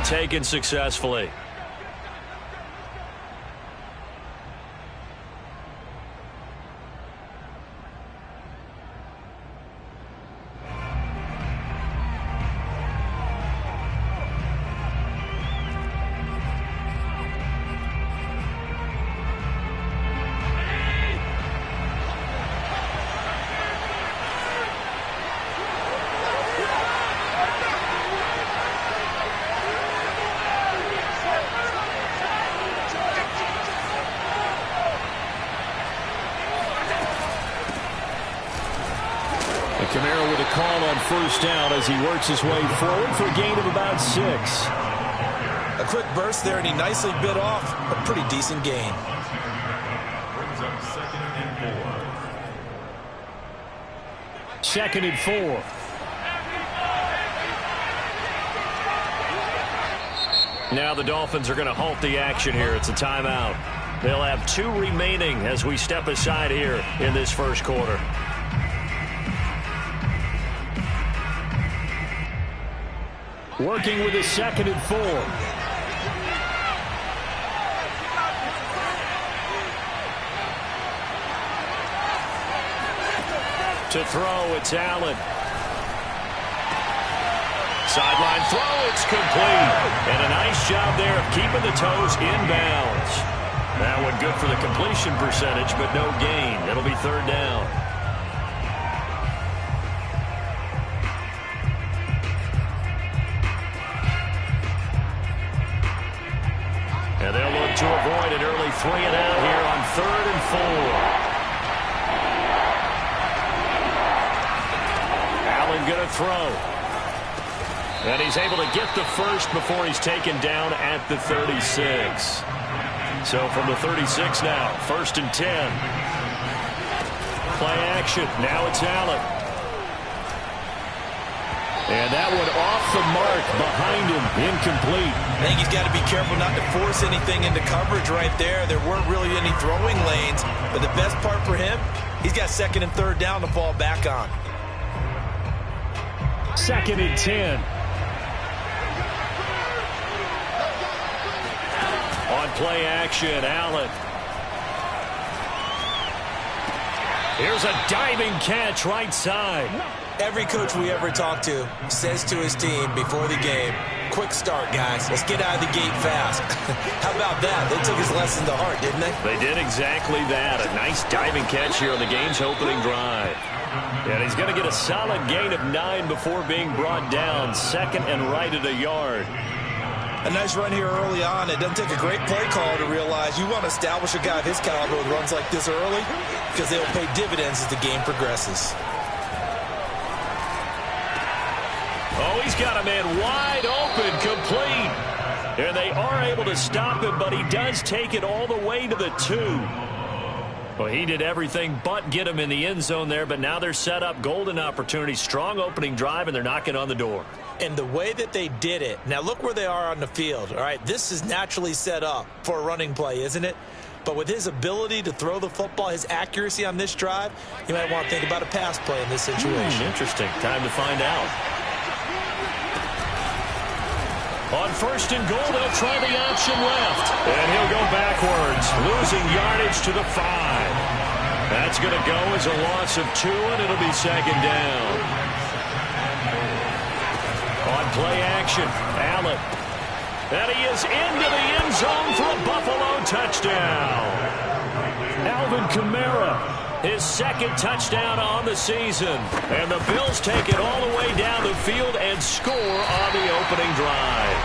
taken successfully. Kamara with a call on first down as he works his way forward for a gain of about 6. A quick burst there, and he nicely bit off a pretty decent gain. Brings up 2nd and 4. 2nd and 4. Now the Dolphins are going to halt the action here. It's a timeout. They'll have 2 remaining as we step aside here in this first quarter. Working with a 2nd and 4. To throw, it's Allen. Sideline throw, it's complete. And a nice job there of keeping the toes inbounds. That one good for the completion percentage, but no gain. It'll be 3rd down. And they'll look to avoid an early 3 and out here on 3rd and 4. Allen going to throw. And he's able to get the first before he's taken down at the 36. So from the 36 now, 1st and 10. Play action. Now it's Allen. And that one off the mark behind him, incomplete. I think he's got to be careful not to force anything into coverage right there. There weren't really any throwing lanes, but the best part for him, he's got 2nd and 3rd down to fall back on. 2nd and 10. On play action, Allen. Here's a diving catch right side. Every coach we ever talk to says to his team before the game, quick start, guys. Let's get out of the gate fast. How about that? They took his lesson to heart, didn't they? They did exactly that. A nice diving catch here on the game's opening drive. And he's going to get a solid gain of 9 before being brought down. 2nd and right at a yard. A nice run here early on. It doesn't take a great play call to realize you want to establish a guy of his caliber with runs like this early because they'll pay dividends as the game progresses. Oh, he's got a man wide open, complete. And they are able to stop him, but he does take it all the way to the 2. Well, he did everything but get him in the end zone there, but now they're set up, golden opportunity, strong opening drive, and they're knocking on the door. And the way that they did it, now look where they are on the field. All right, this is naturally set up for a running play, isn't it? But with his ability to throw the football, his accuracy on this drive, you might want to think about a pass play in this situation. Interesting. Time to find out. On 1st and goal, they'll try the option left. And he'll go backwards, losing yardage to the 5. That's going to go as a loss of 2, and it'll be 2nd down. On play action, Allen. And he is into the end zone for a Buffalo touchdown. Alvin Kamara, his 2nd touchdown on the season. And the Bills take it all the way down the field and score on the opening drive.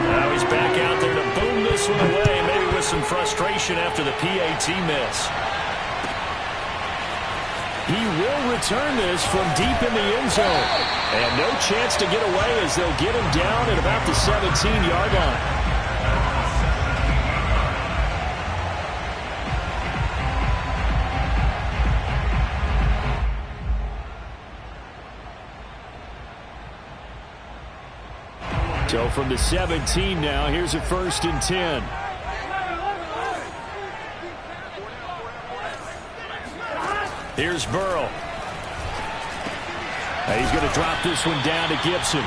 Now he's back out there to boom this one away, maybe with some frustration after the PAT miss. He will return this from deep in the end zone. And no chance to get away as they'll get him down at about the 17-yard line. So from the 17 now, here's a 1st and 10. Here's Burrow. He's going to drop this one down to Gibson.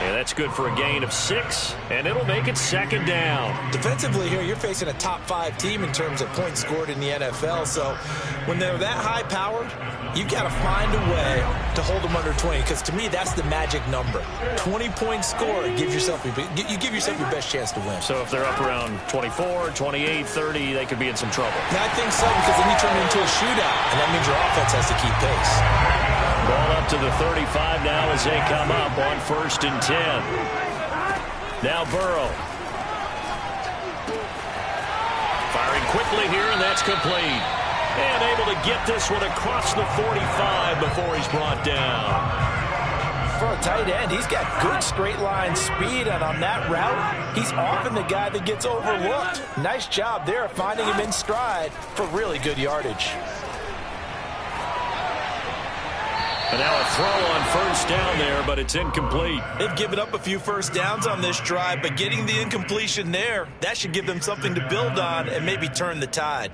And that's good for a gain of 6, and it'll make it 2nd down. Defensively here, you're facing a top-5 team in terms of points scored in the NFL. So when they're that high-powered, you've got to find a way to hold them under 20, because to me, that's the magic number. 20 points scored, you give yourself your best chance to win. So if they're up around 24, 28, 30, they could be in some trouble. Yeah, I think so, because then you turn it into a shootout, and that means your offense has to keep pace. Ball up to the 35 now as they come up on 1st and 10. Now Burrow. Firing quickly here, and that's complete. And able to get this one across the 45 before he's brought down. For a tight end, he's got good straight line speed, and on that route, he's often the guy that gets overlooked. Nice job there of finding him in stride for really good yardage. And now a throw on 1st down there, but it's incomplete. They've given up a few first downs on this drive, but getting the incompletion there, that should give them something to build on and maybe turn the tide.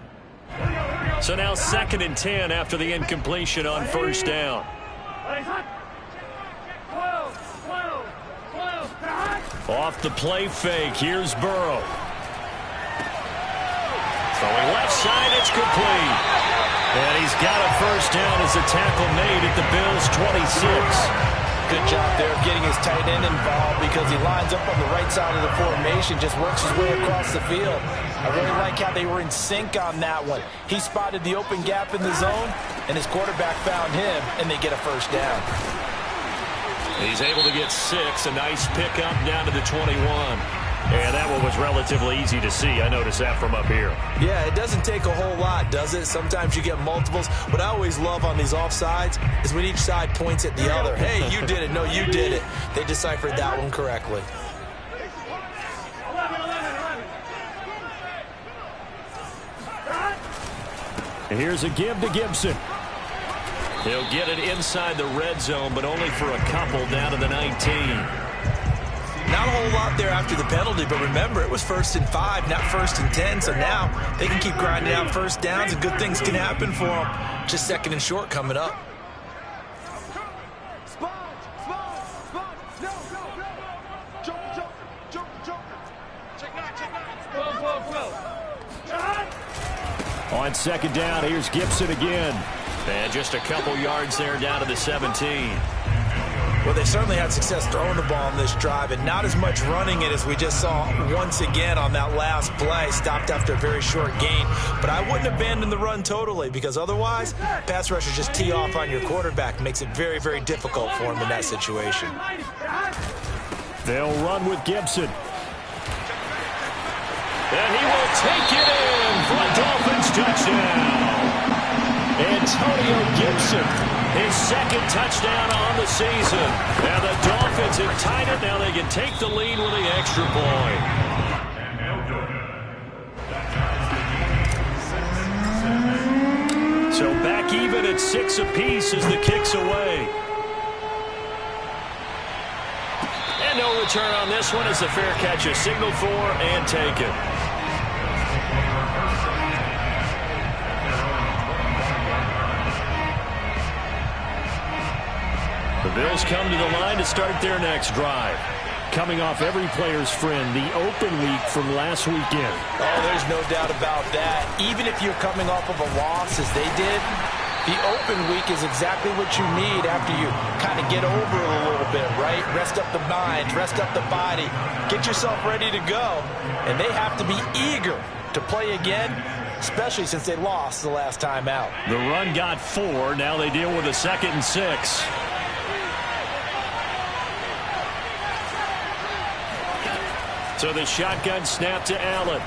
So now 2nd and 10 after the incompletion on 1st down. Off the play fake, here's Burrow. Throwing left side, it's complete. And he's got a 1st down as a tackle made at the Bills' 26. Good job there of getting his tight end involved, because he lines up on the right side of the formation, just works his way across the field. I really like how they were in sync on that one. He spotted the open gap in the zone, and his quarterback found him, and they get a 1st down. He's able to get 6, a nice pickup down to the 21. And that one was relatively easy to see. I noticed that from up here. Yeah, it doesn't take a whole lot, does it? Sometimes you get multiples. What I always love on these offsides is when each side points at the other. Hey, you did it. No, you did it. They deciphered that one correctly. And here's a give to Gibson. He'll get it inside the red zone, but only for a couple down to the 19. Not a whole lot there after the penalty, but remember, it was 1st and 5, not 1st and 10, so now they can keep grinding out first downs, and good things can happen for them. Just 2nd and short coming up. On 2nd down, here's Gibson again. And just a couple yards there down to the 17. Well, they certainly had success throwing the ball on this drive, and not as much running it as we just saw once again on that last play. Stopped after a very short gain. But I wouldn't abandon the run totally, because otherwise, pass rushers just tee off on your quarterback. Makes it very, very difficult for him in that situation. They'll run with Gibson. And he will take it in for a Dolphins touchdown. Antonio Gibson, his 2nd touchdown on the season. And the Dolphins have tied it. Now they can take the lead with the extra point. So back even at 6 apiece as the kick's away. And no return on this one as the fair catch is signaled for and taken. The Bills come to the line to start their next drive. Coming off every player's friend, the open week from last weekend. Oh, there's no doubt about that. Even if you're coming off of a loss as they did, the open week is exactly what you need after you kind of get over it a little bit, right? Rest up the mind, rest up the body, get yourself ready to go. And they have to be eager to play again, especially since they lost the last time out. The run got 4. Now they deal with a 2nd and 6. So the shotgun snap to Allen.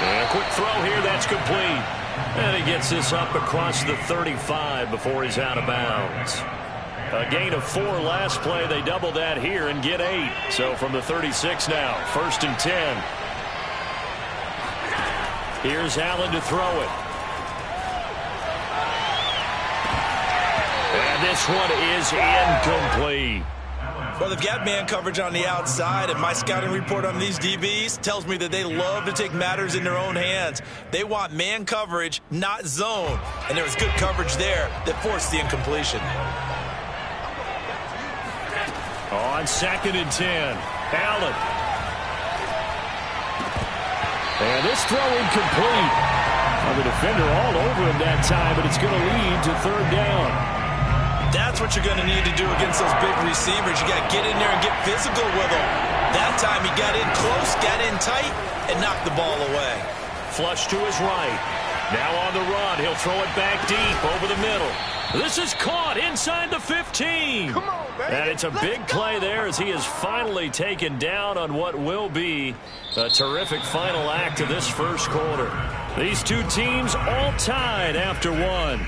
And a quick throw here, that's complete. And he gets this up across the 35 before he's out of bounds. A gain of 4 last play. They double that here and get 8. So from the 36 now, 1st and 10. Here's Allen to throw it. And this one is incomplete. Well, they've got man coverage on the outside, and my scouting report on these DBs tells me that they love to take matters in their own hands. They want man coverage, not zone. And there was good coverage there that forced the incompletion. On 2nd and 10, Allen. And this throw incomplete. Well, the defender all over him that time, but it's going to lead to 3rd down. That's what you're going to need to do against those big receivers. You got to get in there and get physical with them. That time he got in close, got in tight, and knocked the ball away. Flush to his right. Now on the run. He'll throw it back deep over the middle. This is caught inside the 15. Come on, baby. And it's a big play there as he is finally taken down on what will be a terrific final act of this first quarter. These two teams all tied after one.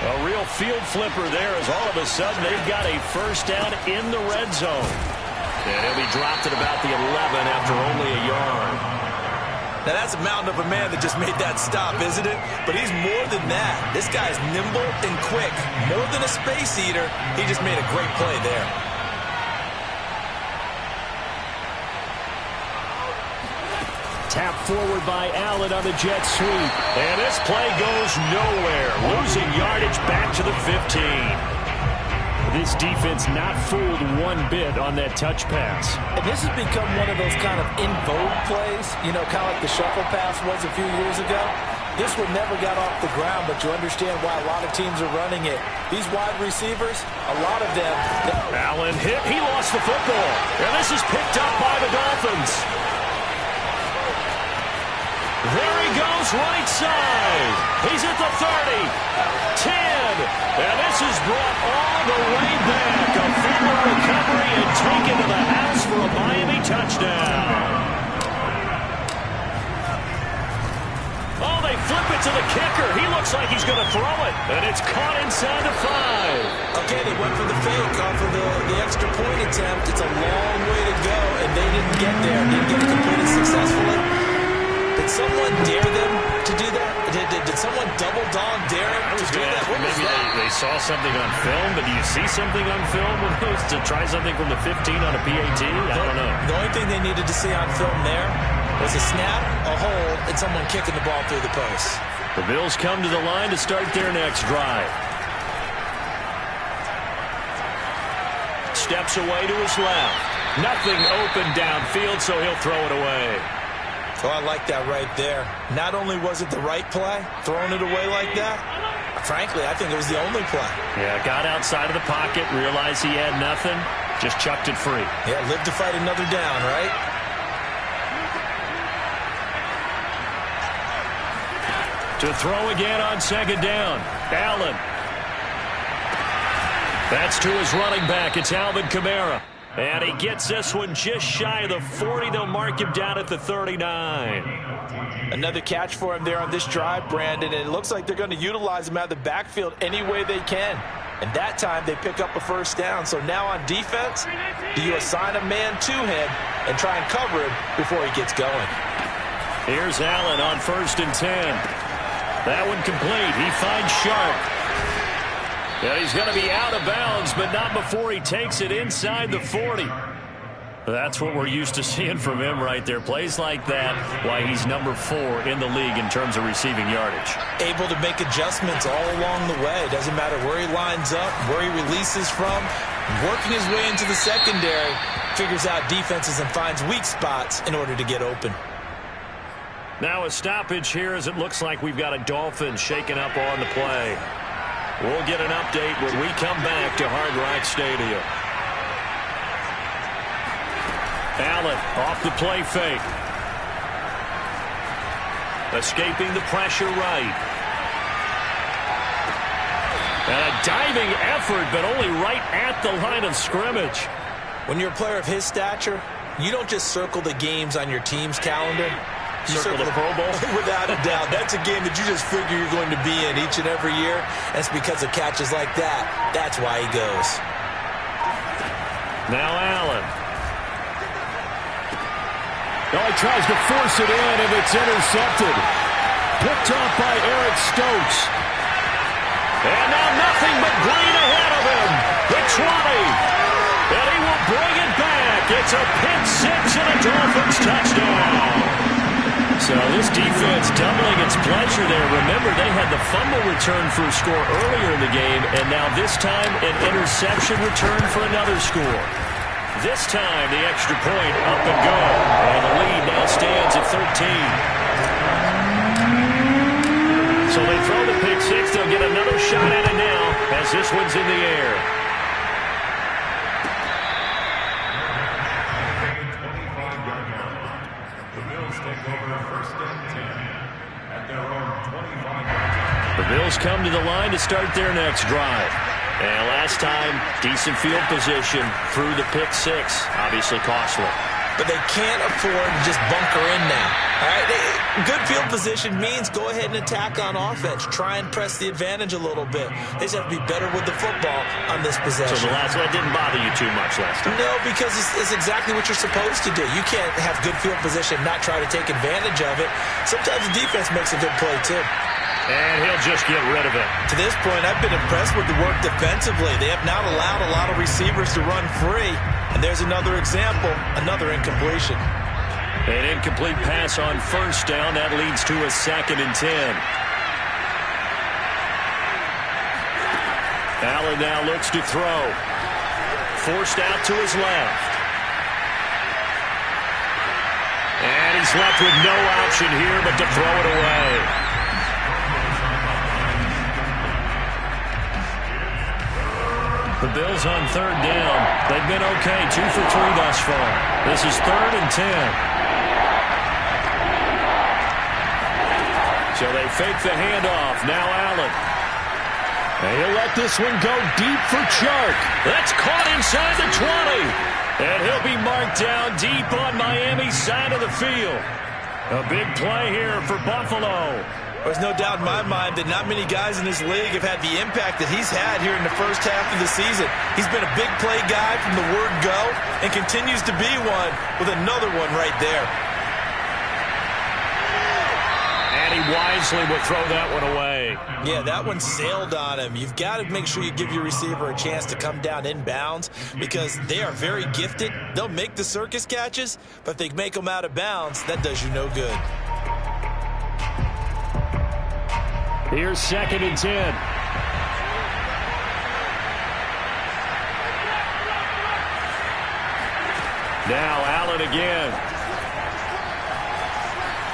A real field flipper there as all of a sudden they've got a first down in the red zone. And he'll be dropped at about the 11 after only a yard. Now that's a mountain of a man that just made that stop, isn't it? But he's more than that. This guy's nimble and quick. More than a space eater, he just made a great play there. Tap forward by Allen on the jet sweep. And this play goes nowhere. Losing yardage back to the 15. This defense not fooled one bit on that touch pass. And this has become one of those kind of in vogue plays, you know, kind of like the shuffle pass was a few years ago. This one never got off the ground, but you understand why a lot of teams are running it. These wide receivers, a lot of them. Allen hit. He lost the football. And this is picked up by the Dolphins. There he goes, right side. He's at the 30, 10, and this is brought all the way back. A fumble recovery and taken to the house for a Miami touchdown. Oh, they flip it to the kicker. He looks like he's going to throw it, and it's caught inside the 5. Okay, they went for the fake off of the extra point attempt. It's a long way to go, and they didn't get there. Didn't get it completed successfully. Did someone dare them to do that? Did someone double dog dare them to do that? What was maybe that? they saw something on film, but do you see something on film when it was to try something from the 15 on a PAT? I don't know. The only thing they needed to see on film there was a snap, a hold, and someone kicking the ball through the post. The Bills come to the line to start their next drive. Steps away to his left. Nothing open downfield, so he'll throw it away. Oh, I like that right there. Not only was it the right play, throwing it away like that, frankly, I think it was the only play. Yeah, got outside of the pocket, realized he had nothing, just chucked it free. Yeah, live to fight another down, right? To throw again on 2nd down, Allen. That's to his running back. It's Alvin Kamara. And he gets this one just shy of the 40. They'll mark him down at the 39. Another catch for him there on this drive, Brandon, and it looks like they're going to utilize him out of the backfield any way they can. And that time they pick up a first down. So now on defense, do you assign a man to him and try and cover him before he gets going? Here's Allen on 1st and 10. That one complete. He finds Sharp. Yeah, he's going to be out of bounds, but not before he takes it inside the 40. That's what we're used to seeing from him right there. Plays like that, why he's number 4 in the league in terms of receiving yardage. Able to make adjustments all along the way. Doesn't matter where he lines up, where he releases from. Working his way into the secondary, figures out defenses and finds weak spots in order to get open. Now a stoppage here as it looks like we've got a Dolphin shaken up on the play. We'll get an update when we come back to Hard Rock Stadium. Allen off the play fake. Escaping the pressure right. And a diving effort, but only right at the line of scrimmage. When you're a player of his stature, you don't just circle the games on your team's calendar. You Circle the Pro Bowl? Without a doubt. That's a game that you just figure you're going to be in each and every year. That's because of catches like that. That's why he goes. Now Allen. Oh, he tries to force it in, and it's intercepted. Picked off by Eric Stokes. And now nothing but green ahead of him. The 20. And he will bring it back. It's a pick six and a Dolphins touchdown. So this defense doubling its pleasure there. Remember, they had the fumble return for a score earlier in the game, and now this time an interception return for another score. This time the extra point up and go, and the lead now stands at 13. So they throw the pick six. They'll get another shot at it now as this one's in the air. The Bills come to the line to start their next drive. And last time, decent field position through the pick six. Obviously costly. But they can't afford to just bunker in now. All right? Good field position means go ahead and attack on offense. Try and press the advantage a little bit. They just have to be better with the football on this possession. So the last one didn't bother you too much last time? No, because it's exactly what you're supposed to do. You can't have good field position, not try to take advantage of it. Sometimes the defense makes a good play, too. And he'll just get rid of it. To this point, I've been impressed with the work defensively. They have not allowed a lot of receivers to run free. And there's another example, another incompletion. An incomplete pass on first down. That leads to a 2nd and 10. Allen now looks to throw. Forced out to his left. And he's left with no option here but to throw it away. The Bills on 3rd down. They've been okay, 2 for 3 thus far. This is 3rd and 10. So they fake the handoff. Now Allen. And he'll let this one go deep for Chark. That's caught inside the 20. And he'll be marked down deep on Miami's side of the field. A big play here for Buffalo. There's no doubt in my mind that not many guys in this league have had the impact that he's had here in the first half of the season. He's been a big play guy from the word go and continues to be one with another one right there. And he wisely will throw that one away. Yeah, that one sailed on him. You've got to make sure you give your receiver a chance to come down inbounds because they are very gifted. They'll make the circus catches, but if they make them out of bounds, that does you no good. Here's 2nd and 10. Now Allen again.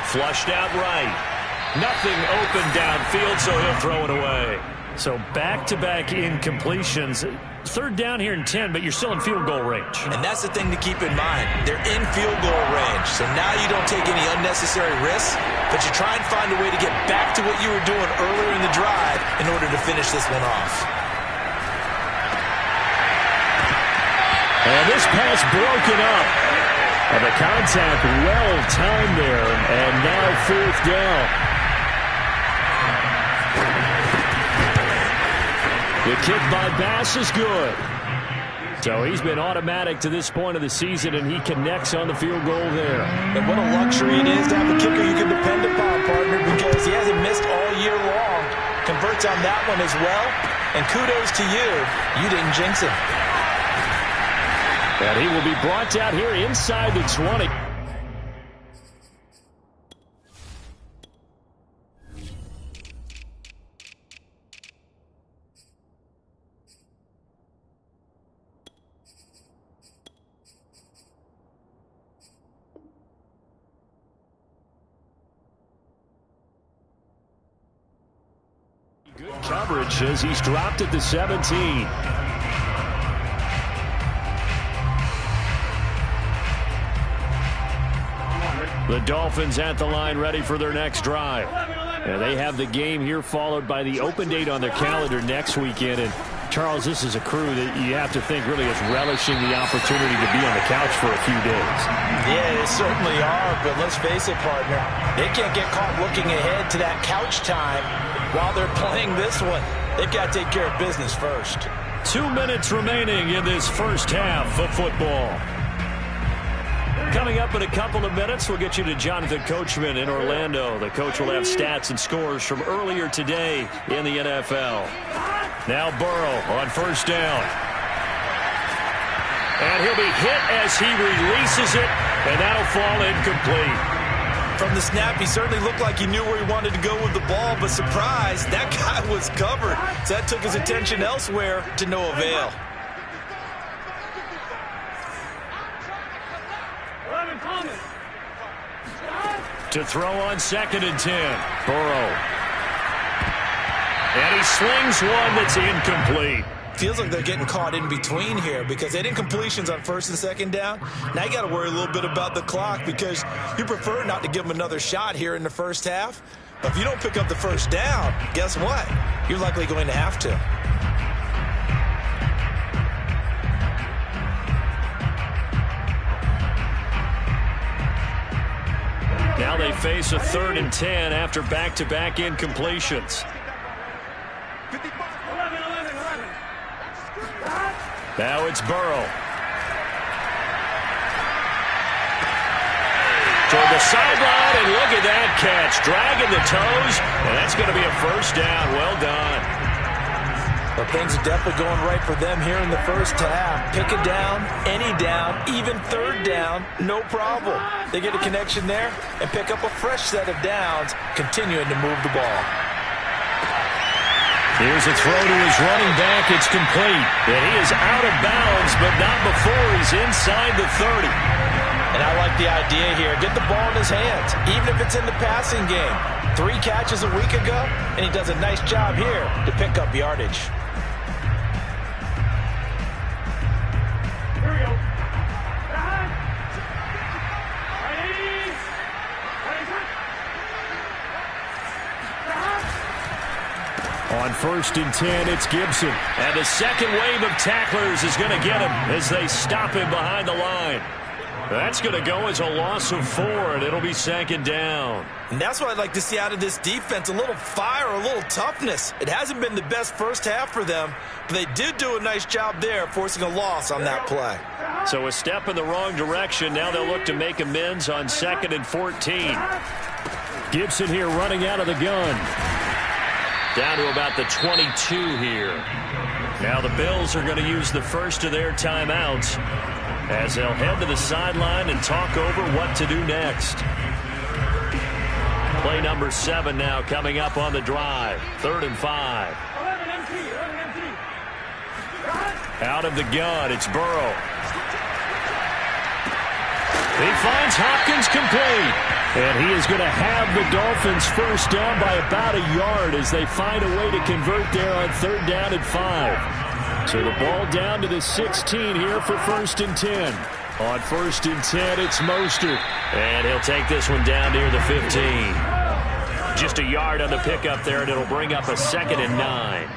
Flushed out right. Nothing open downfield, so he'll throw it away. So back-to-back incompletions. 3rd down here and 10, but you're still in field goal range. And that's the thing to keep in mind. They're in field goal range. So now you don't take any unnecessary risks, but you try and find a way to get back to what you were doing earlier in the drive in order to finish this one off. And this pass broken up. And the contact well timed there. And now 4th down. The kick by Bass is good. So he's been automatic to this point of the season, and he connects on the field goal there. And what a luxury it is to have a kicker you can depend upon, partner, because he hasn't missed all year long. Converts on that one as well. And kudos to you. You didn't jinx him. And he will be brought down here inside the 20. Good coverage as he's dropped at the 17. The Dolphins at the line ready for their next drive. And they have the game here followed by the open date on their calendar next weekend. And Charles, this is a crew that you have to think really is relishing the opportunity to be on the couch for a few days. Yeah, they certainly are, but let's face it, partner. They can't get caught looking ahead to that couch time while they're playing this one. They've got to take care of business first. 2 minutes remaining in this first half of football. Coming up in a couple of minutes, we'll get you to Jonathan Coachman in Orlando. The coach will have stats and scores from earlier today in the NFL. Now Burrow on first down. And he'll be hit as he releases it, and that'll fall incomplete. From the snap, he certainly looked like he knew where he wanted to go with the ball, but surprise, that guy was covered. So that took his attention elsewhere to no avail. To throw on 2nd and 10. Burrow. And he slings one that's incomplete. Feels like they're getting caught in between here because they didn't completions on 1st and 2nd down. Now you got to worry a little bit about the clock because you prefer not to give them another shot here in the first half. But if you don't pick up the first down, guess what? You're likely going to have to. Now they face a 3rd and 10 after back-to-back incompletions. Now it's Burrow. Toward the sideline, and look at that catch. Dragging the toes, and that's going to be a first down. Well done. Well, things are definitely going right for them here in the first half. Pick a down, any down, even 3rd down, no problem. They get a connection there and pick up a fresh set of downs, continuing to move the ball. Here's a throw to his running back. It's complete. And he is out of bounds, but not before he's inside the 30. And I like the idea here. Get the ball in his hands, even if it's in the passing game. 3 catches a week ago, and he does a nice job here to pick up yardage. Here we go. On 1st and 10, it's Gibson. And the second wave of tacklers is going to get him as they stop him behind the line. That's going to go as a loss of 4, and it'll be 2nd down. And that's what I'd like to see out of this defense, a little fire, a little toughness. It hasn't been the best first half for them, but they did do a nice job there forcing a loss on that play. So a step in the wrong direction. Now they'll look to make amends on 2nd and 14. Gibson here running out of the gun. Down to about the 22 here. Now the Bills are going to use the first of their timeouts as they'll head to the sideline and talk over what to do next. Play number 7 now coming up on the drive. 3rd and 5. Out of the gun, it's Burrow. He finds Hopkins complete. And he is going to have the Dolphins first down by about a yard as they find a way to convert there on 3rd down and 5. So the ball down to the 16 here for 1st and 10. On 1st and 10, it's Mostert. And he'll take this one down near the 15. Just a yard on the pickup there, and it'll bring up a 2nd and 9.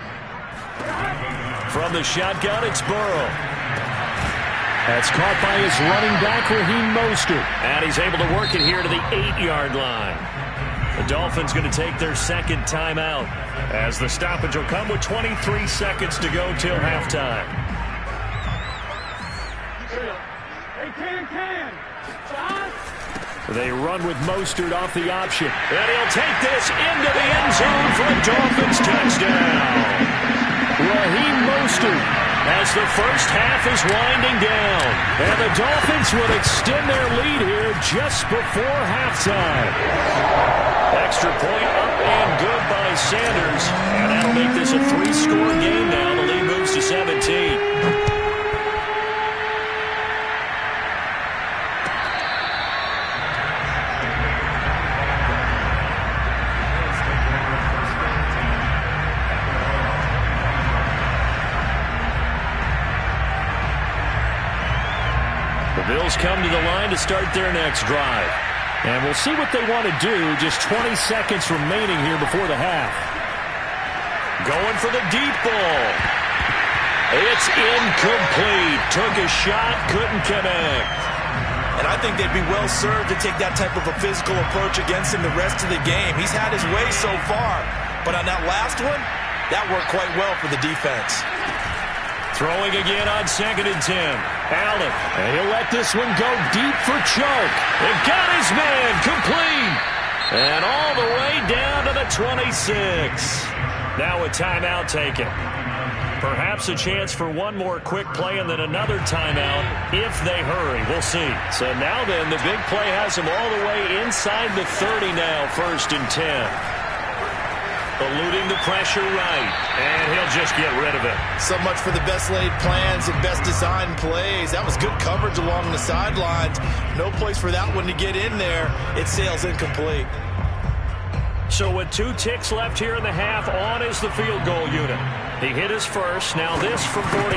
From the shotgun, it's Burrow. That's caught by his running back, Raheem Mostert. And he's able to work it here to the 8-yard line. The Dolphins going to take their 2nd timeout as the stoppage will come with 23 seconds to go till halftime. They run with Mostert off the option. And he'll take this into the end zone for a Dolphins touchdown. Raheem Mostert as the first half is winding down. And the Dolphins will extend their lead here just before halftime. Extra point up and good by Sanders. And that'll make this a 3-score game now. The lead moves to 17. Bills come to the line to start their next drive. And we'll see what they want to do. Just 20 seconds remaining here before the half. Going for the deep ball. It's incomplete. Took a shot, couldn't connect. And I think they'd be well served to take that type of a physical approach against him the rest of the game. He's had his way so far. But on that last one, that worked quite well for the defense. Throwing again on 2nd and 10. Allen, and he'll let this one go deep for Chark. And got his man complete. And all the way down to the 26. Now a timeout taken. Perhaps a chance for one more quick play and then another timeout if they hurry. We'll see. So now then, the big play has him all the way inside the 30 now, 1st and 10. Eluding the pressure right, and he'll just get rid of it. So much for the best laid plans and best designed plays. That was good coverage along the sidelines. No place for that one to get in there. It sails incomplete. So with 2 ticks left here in the half, on is the field goal unit. He hit his first. Now this from 43.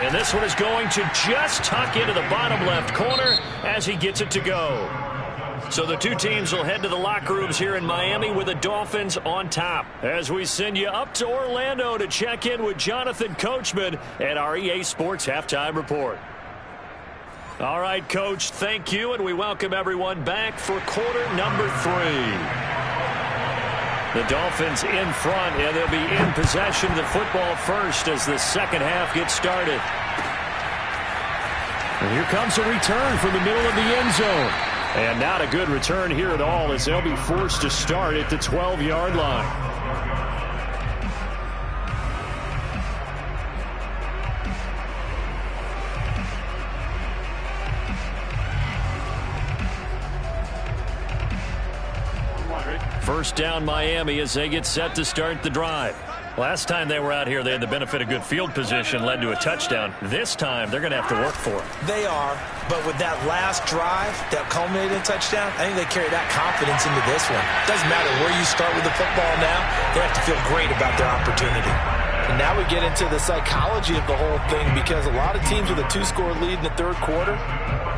And this one is going to just tuck into the bottom left corner as he gets it to go. So the 2 teams will head to the locker rooms here in Miami with the Dolphins on top. As we send you up to Orlando to check in with Jonathan Coachman at our EA Sports Halftime Report. All right, Coach, thank you, and we welcome everyone back for quarter number 3. The Dolphins in front, and they'll be in possession of the football first as the second half gets started. And here comes a return from the middle of the end zone. And not a good return here at all as they'll be forced to start at the 12-yard line. First down Miami as they get set to start the drive. Last time they were out here, they had the benefit of good field position, led to a touchdown. This time, they're going to have to work for it. They are, but with that last drive that culminated in touchdown, I think they carry that confidence into this one. Doesn't matter where you start with the football now, they have to feel great about their opportunity. And now we get into the psychology of the whole thing because a lot of teams with a 2-score lead in the third quarter,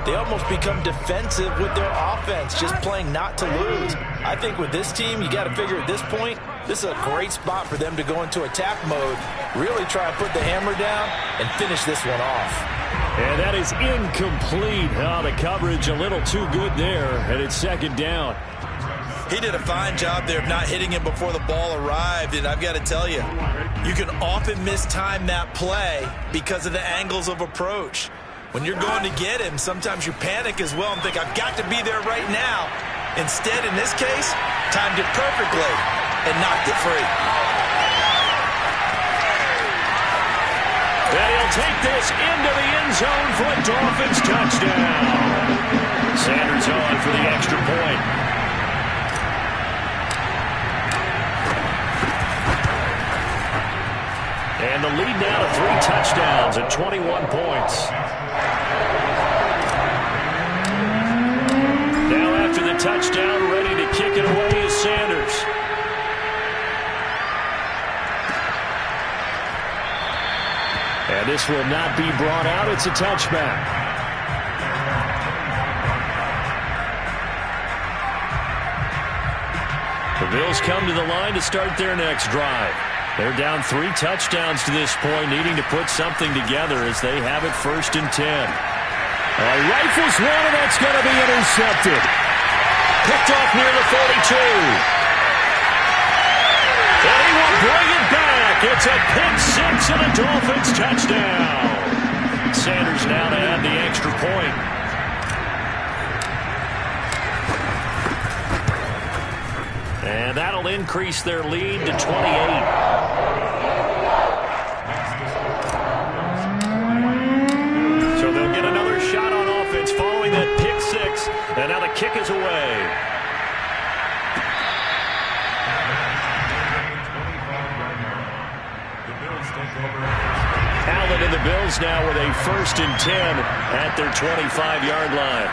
they almost become defensive with their offense, just playing not to lose. I think with this team, you got to figure at this point, this is a great spot for them to go into attack mode, really try to put the hammer down and finish this one off. And that is incomplete. Oh, the coverage a little too good there, and it's second down. He did a fine job there of not hitting him before the ball arrived, and I've got to tell you, you can often mistime that play because of the angles of approach. When you're going to get him, sometimes you panic as well and think, I've got to be there right now. Instead, in this case, timed it perfectly and knocked it free. And he'll take this into the end zone for a Dolphins touchdown. Sanders on for the extra point. And the lead now to 3 touchdowns at 21 points. Now after the touchdown, ready to kick it away is Sanders. And this will not be brought out. It's a touchback. The Bills come to the line to start their next drive. They're down 3 touchdowns to this point, needing to put something together as they have it 1st and 10. Rifles one, and that's going to be intercepted. Picked off near the 42. And he will bring it back. It's a pick 6 and a Dolphins touchdown. Sanders now to add the extra point. And that'll increase their lead to 28. Following that pick 6, and now the kick is away. Allen and the Bills now with a 1st and 10 at their 25-yard line.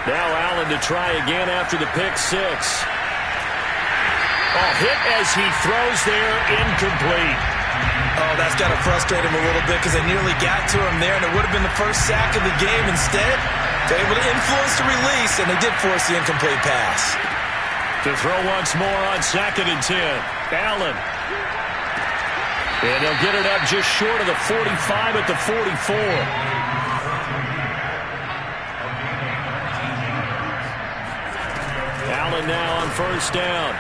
Now Allen to try again after the pick 6. Hit as he throws there, incomplete. Oh, that's got to frustrate him a little bit because they nearly got to him there, and it would have been the first sack of the game. Instead, they're able to influence the release, and they did force the incomplete pass. To throw once more on 2nd and 10. Allen. And they'll get it up just short of the 45 at the 44. Allen now on 1st down.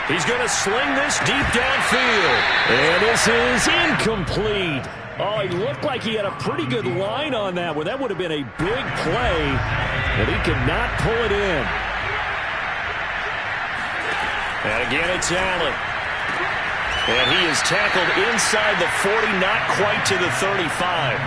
He's going to sling this deep downfield. And this is incomplete. Oh, he looked like he had a pretty good line on that one. That would have been a big play, but he could not pull it in. And again, it's Allen. And he is tackled inside the 40, not quite to the 35.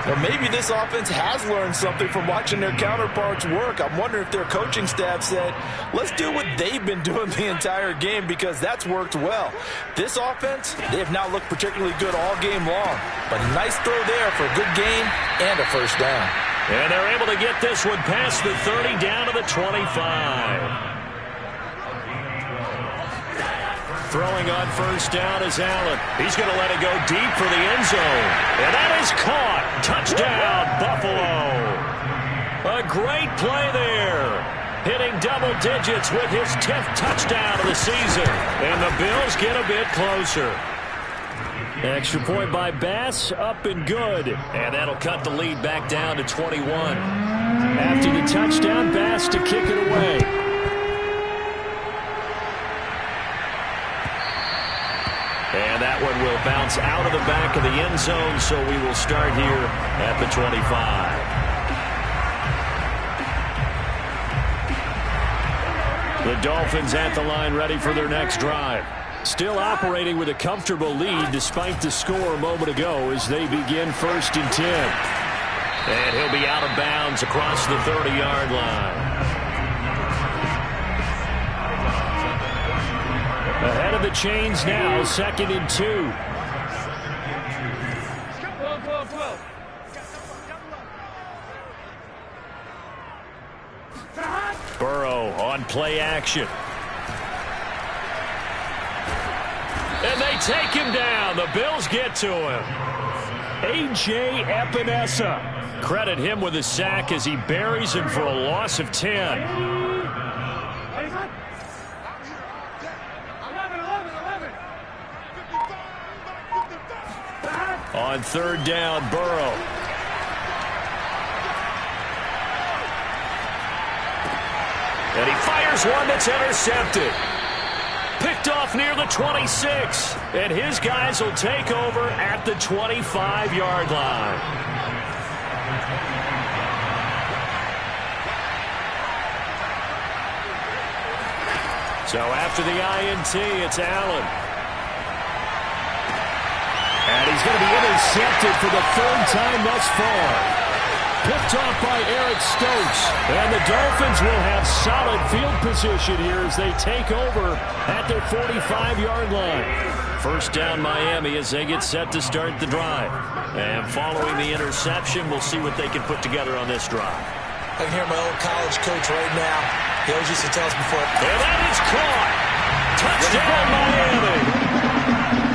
Well, maybe this offense has learned something from watching their counterparts work. I'm wondering if their coaching staff said, let's do what they've been doing the entire game, because that's worked well. This offense, they have not looked particularly good all game long. But a nice throw there for a good gain and a first down. And they're able to get this one past the 30 down to the 25. Throwing on first down is Allen. He's going to let it go deep for the end zone. And that is caught. Touchdown, Buffalo. A great play there. Hitting double digits with his 10th touchdown of the season. And the Bills get a bit closer. Extra point by Bass, up and good. And that'll cut the lead back down to 21. After the touchdown, Bass to kick it away. And that one will bounce out of the back of the end zone, so we will start here at the 25. The Dolphins at the line, ready for their next drive. Still operating with a comfortable lead despite the score a moment ago as they begin 1st and 10. And he'll be out of bounds across the 30-yard line. Ahead of the chains now, 2nd and 2. Burrow on play action. And they take him down. The Bills get to him. A.J. Epinesa. Credit him with a sack as he buries him for a loss of 10. On 3rd down, Burrow. And he fires one that's intercepted. Picked off near the 26. And his guys will take over at the 25-yard line. So after the INT, it's Allen. And he's going to be intercepted for the 3rd time thus far. Picked off by Eric Stokes. And the Dolphins will have solid field position here as they take over at their 45-yard line. 1st down Miami as they get set to start the drive. And following the interception, we'll see what they can put together on this drive. I can hear my old college coach right now. He always used to tell us before. And that is caught. Touchdown Miami.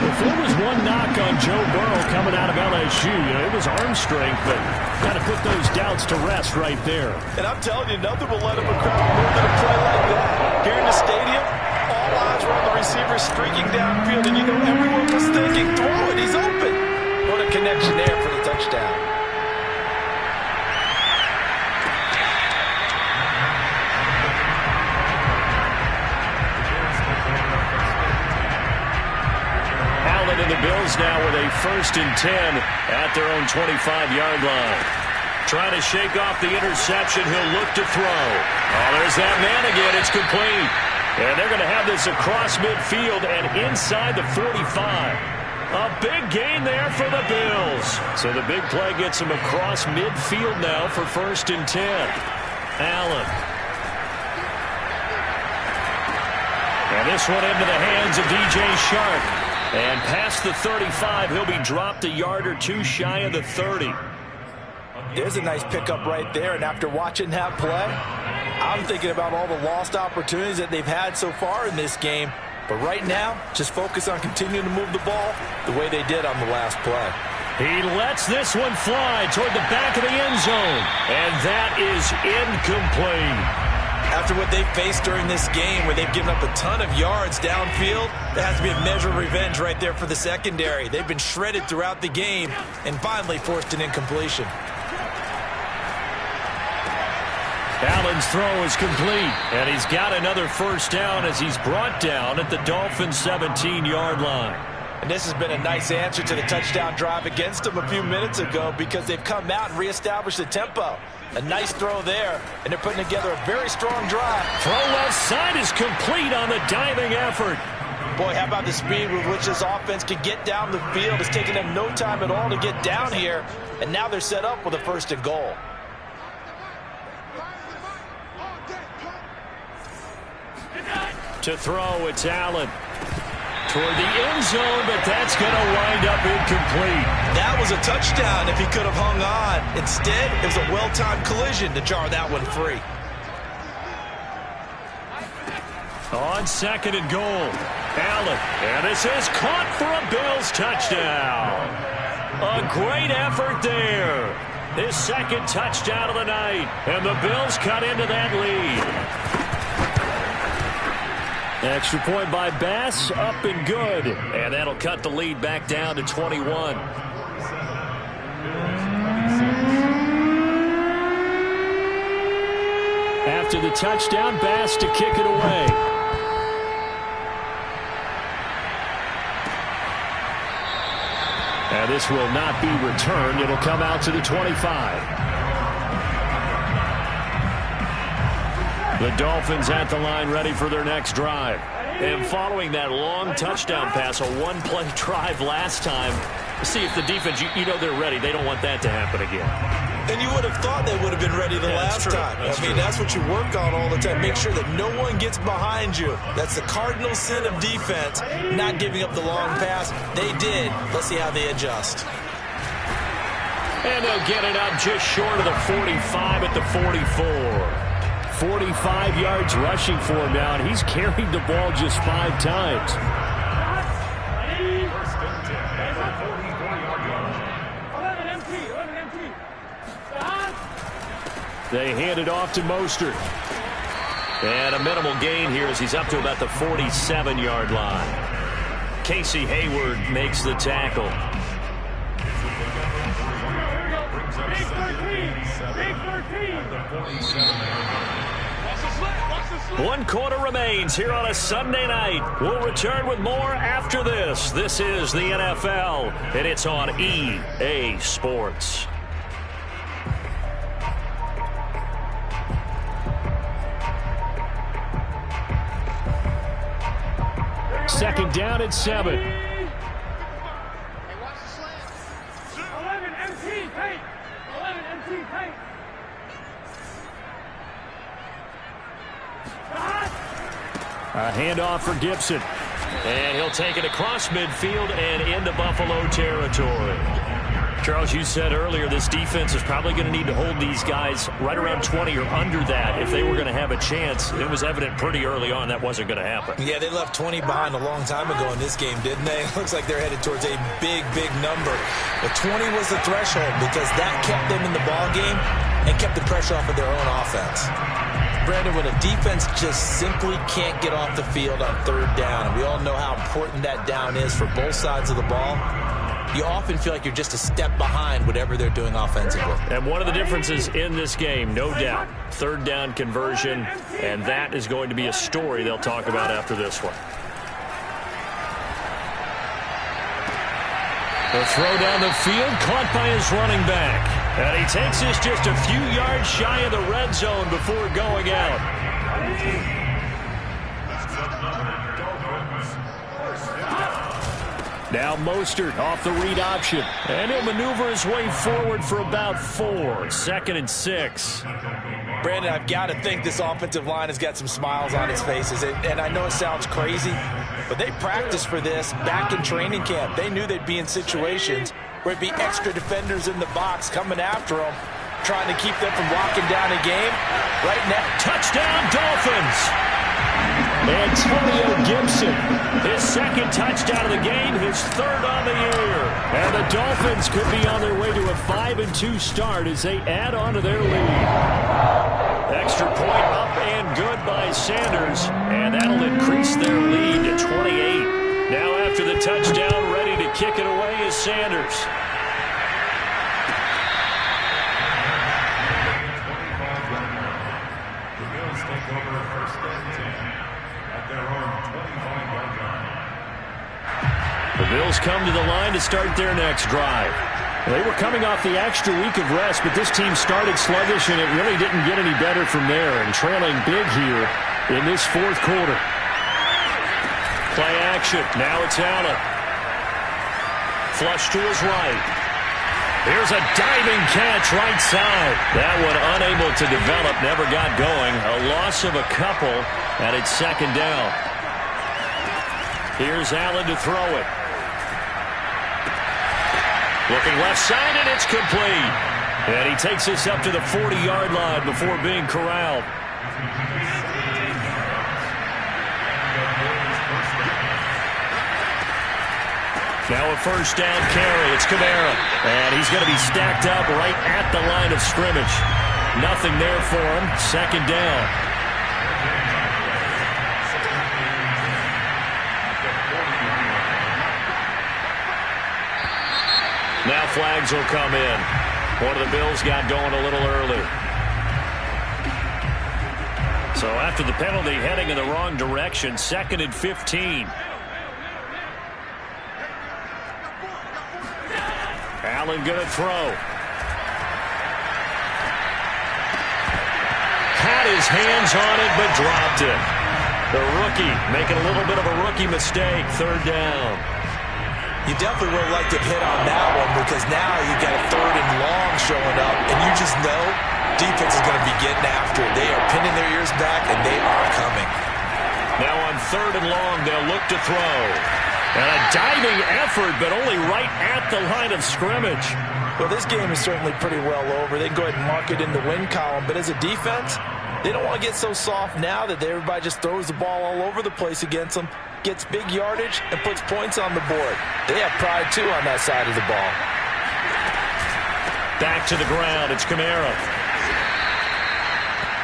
If there was one knock on Joe Burrow coming out of LSU, it was arm strength, but got to put those doubts to rest right there. And I'm telling you, nothing will let him a crowd more than a play like that. Here in the stadium, all eyes were on the receiver streaking downfield, and you know everyone was thinking, throw it, he's open. What a connection there for the touchdown. The Bills now with a 1st and 10 at their own 25-yard line. Trying to shake off the interception. He'll look to throw. Oh, there's that man again. It's complete. And they're going to have this across midfield and inside the 45. A big gain there for the Bills. So the big play gets him across midfield now for 1st and 10. Allen. And this one into the hands of DJ Shark. And past the 35, he'll be dropped a yard or two shy of the 30. There's a nice pickup right there, and after watching that play, I'm thinking about all the lost opportunities that they've had so far in this game. But right now, just focus on continuing to move the ball the way they did on the last play. He lets this one fly toward the back of the end zone, and that is incomplete. After what they've faced during this game, where they've given up a ton of yards downfield, there has to be a measure of revenge right there for the secondary. They've been shredded throughout the game and finally forced an incompletion. Allen's throw is complete, and he's got another first down as he's brought down at the Dolphins' 17-yard line. And this has been a nice answer to the touchdown drive against them a few minutes ago because they've come out and reestablished the tempo. A nice throw there, and they're putting together a very strong drive. Throw left side is complete on the diving effort. Boy, how about the speed with which this offense can get down the field. It's taken them no time at all to get down here, and now they're set up with a 1st and goal. To throw, it's Allen. Toward the end zone, but that's going to wind up incomplete. That was a touchdown if he could have hung on. Instead, it was a well-timed collision to jar that one free. On 2nd and goal, Allen. And this is caught for a Bills touchdown. A great effort there. His 2nd touchdown of the night. And the Bills cut into that lead. Extra point by Bass, up and good. And that'll cut the lead back down to 21. After the touchdown, Bass to kick it away. And this will not be returned. It'll come out to the 25. The Dolphins at the line ready for their next drive. And following that long touchdown pass, a one-play drive last time, see if the defense, you know they're ready. They don't want that to happen again. And you would have thought they would have been ready the last time. I mean, that's what you work on all the time. Make sure that no one gets behind you. That's the cardinal sin of defense, not giving up the long pass. They did. Let's see how they adjust. And they'll get it up just short of the 45 at the 44. 45 yards rushing for him now, and he's carried the ball just 5 times. They hand it off to Mostert. And a minimal gain here as he's up to about the 47-yard line. Casey Hayward makes the tackle. One quarter remains here on a Sunday night. We'll return with more after this. This is the NFL, and it's on EA Sports. Second down at 7. 11 MT paint. 11 MT paint. A handoff for Gibson. And he'll take it across midfield and into Buffalo territory. Charles, you said earlier this defense is probably going to need to hold these guys right around 20 or under that if they were going to have a chance. It was evident pretty early on that wasn't going to happen. Yeah, they left 20 behind a long time ago in this game, didn't they? It looks like they're headed towards a big, big number. But 20 was the threshold because that kept them in the ball game and kept the pressure off of their own offense. Brandon, when a defense just simply can't get off the field on 3rd down, and we all know how important that down is for both sides of the ball, you often feel like you're just a step behind whatever they're doing offensively. And one of the differences in this game, no doubt, 3rd down conversion, and that is going to be a story they'll talk about after this one. The throw down the field, caught by his running back. And he takes this just a few yards shy of the red zone before going out. Now Mostert off the read option. And he'll maneuver his way forward for about 4. 2nd and 6. Brandon, I've got to think this offensive line has got some smiles on its faces. And I know it sounds crazy, but they practiced for this back in training camp. They knew they'd be in situations where it'd be extra defenders in the box coming after them, trying to keep them from locking down a game. Right now, touchdown Dolphins! Antonio Gibson, his 2nd touchdown of the game, his 3rd on the year. And the Dolphins could be on their way to a 5-2 start as they add on to their lead. Extra point up and good by Sanders, and that'll increase their lead to 28. Now after the touchdown, ready to kick it away is Sanders. Bills come to the line to start their next drive. They were coming off the extra week of rest, but this team started sluggish, and it really didn't get any better from there, and trailing big here in this fourth quarter. Play action. Now it's Allen. Flush to his right. Here's a diving catch right side. That one unable to develop, never got going. A loss of a couple, and it's second down. Here's Allen to throw it. Looking left side, and it's complete. And he takes us up to the 40-yard line before being corralled. Now a first down carry. It's Kamara. And he's going to be stacked up right at the line of scrimmage. Nothing there for him. Second down. Now flags will come in. One of the Bills got going a little early. So after the penalty, heading in the wrong direction, 2nd and 15. Allen going to throw. Had his hands on it, but dropped it. The rookie making a little bit of a rookie mistake. Third down. You definitely would have liked to hit on that one, because now you got a 3rd and long showing up, and you just know defense is going to be getting after it. They are pinning their ears back, and they are coming. Now on 3rd and long, they'll look to throw. And a diving effort, but only right at the line of scrimmage. Well, this game is certainly pretty well over. They can go ahead and mark it in the win column, but as a defense, they don't want to get so soft now that everybody just throws the ball all over the place against them, gets big yardage, and puts points on the board. They have pride, too, on that side of the ball. Back to the ground. It's Kamara.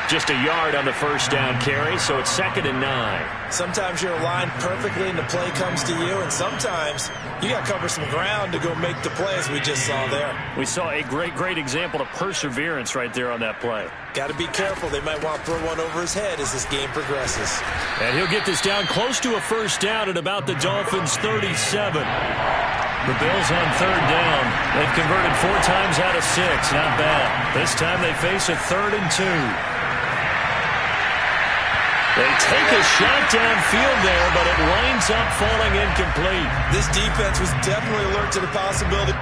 Just a yard on the first down carry, so it's 2nd and 9. Sometimes you're aligned perfectly and the play comes to you, and sometimes you got to cover some ground to go make the play, as we just saw there. We saw a great example of perseverance right there on that play. Got to be careful. They might want to throw one over his head as this game progresses. And he'll get this down close to a first down at about the Dolphins' 37. The Bills on 3rd down. They've converted 4 times out of 6. Not bad. This time they face a 3rd and 2. They take a shot downfield there, but it winds up falling incomplete. This defense was definitely alert to the possibility.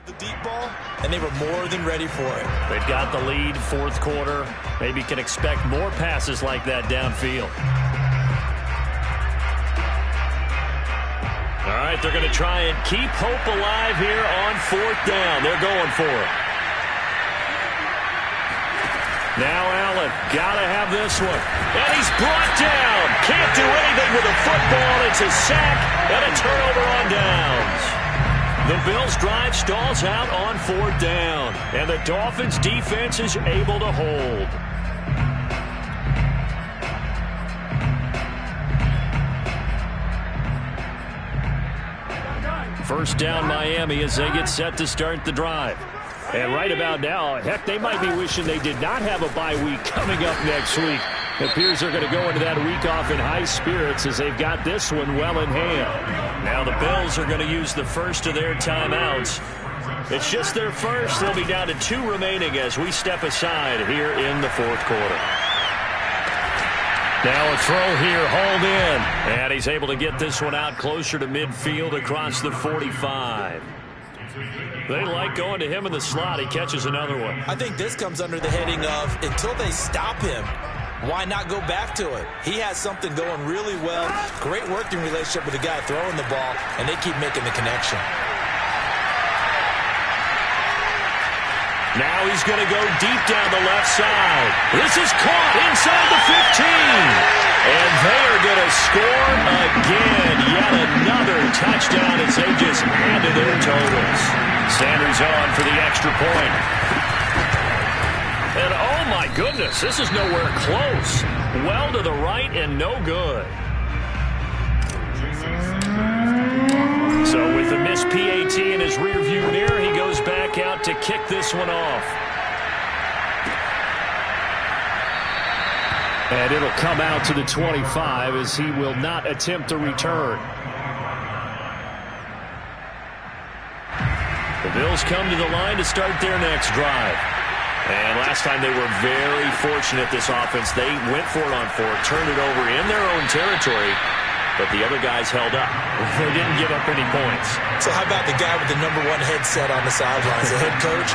The deep ball, and they were more than ready for it. They've got the lead, 4th quarter. Maybe can expect more passes like that downfield. All right, they're going to try and keep hope alive here on 4th down. They're going for it. Now Allen, got to have this one. And he's brought down. Can't do anything with a football. It's a sack and a turnover on downs. The Bills' drive stalls out on 4th down, and the Dolphins' defense is able to hold. First down Miami as they get set to start the drive. And right about now, heck, they might be wishing they did not have a bye week coming up next week. It appears they're going to go into that week off in high spirits as they've got this one well in hand. Now the Bills are going to use the first of their timeouts. It's just their first. They'll be down to 2 remaining as we step aside here in the 4th quarter. Now a throw here, hauled in. And he's able to get this one out closer to midfield across the 45. They like going to him in the slot. He catches another one. I think this comes under the heading of until they stop him, why not go back to it? He has something going really well. Great working relationship with the guy throwing the ball, and they keep making the connection. Now he's going to go deep down the left side. This is caught inside the 15. And they are going to score again. Yet another touchdown as they just add to their totals. Sanders on for the extra point. And oh my goodness, this is nowhere close. Well to the right and no good. So with the missed PAT in his rearview mirror, he goes back out to kick this one off. And it'll come out to the 25 as he will not attempt a return. The Bills come to the line to start their next drive. And last time they were very fortunate, this offense. They went for it on fourth, turned it over in their own territory, but the other guys held up. They didn't give up any points. So how about the guy with the #1 headset on the sidelines, the head coach?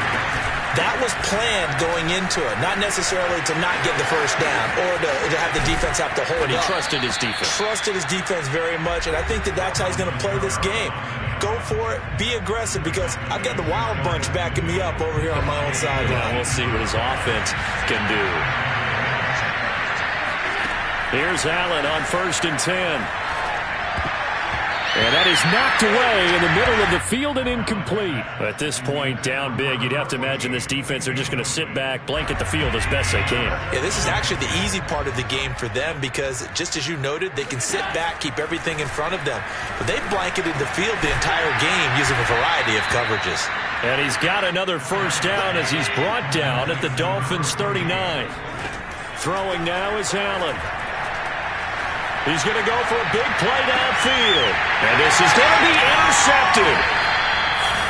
That was planned going into it, not necessarily to not get the first down or to have the defense have to hold up. But he trusted his defense. Trusted his defense very much, and I think that's how he's going to play this game. Go for it, be aggressive, because I've got the wild bunch backing me up over here on my own sideline. Yeah, we'll see what his offense can do. Here's Allen on 1st and 10. And that is knocked away in the middle of the field and incomplete. At this point, down big, you'd have to imagine this defense are just going to sit back, blanket the field as best they can. Yeah, this is actually the easy part of the game for them because, just as you noted, they can sit back, keep everything in front of them. But they've blanketed the field the entire game using a variety of coverages. And he's got another first down as he's brought down at the Dolphins' 39. Throwing now is Allen. He's going to go for a big play downfield. And this is going to be intercepted.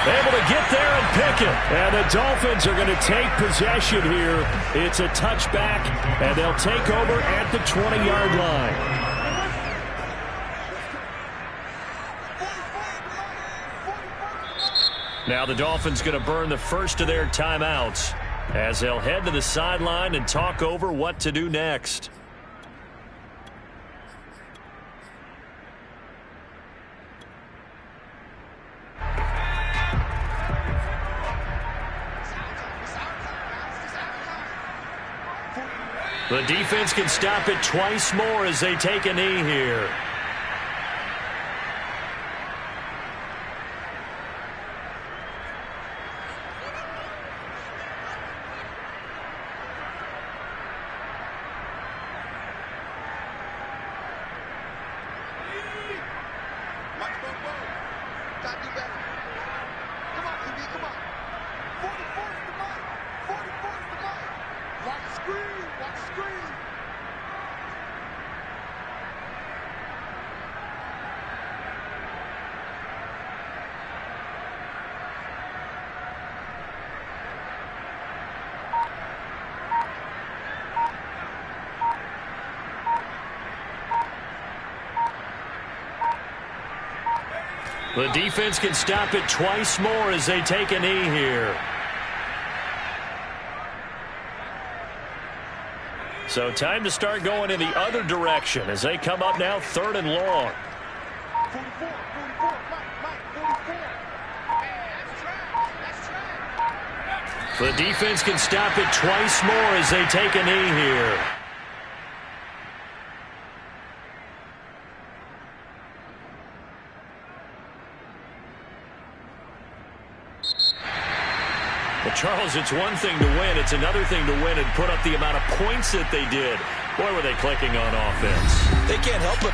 Able to get there and pick it. And the Dolphins are going to take possession here. It's a touchback, and they'll take over at the 20-yard line. Now the Dolphins going to burn the first of their timeouts as they'll head to the sideline and talk over what to do next. The defense can stop it twice more as they take a knee here. The defense can stop it twice more as they take a knee here. So time to start going in the other direction as they come up now 3rd and long. The defense can stop it twice more as they take a knee here. But Charles, it's one thing to win. It's another thing to win and put up the amount of points that they did. Boy, were they clicking on offense. They can't help but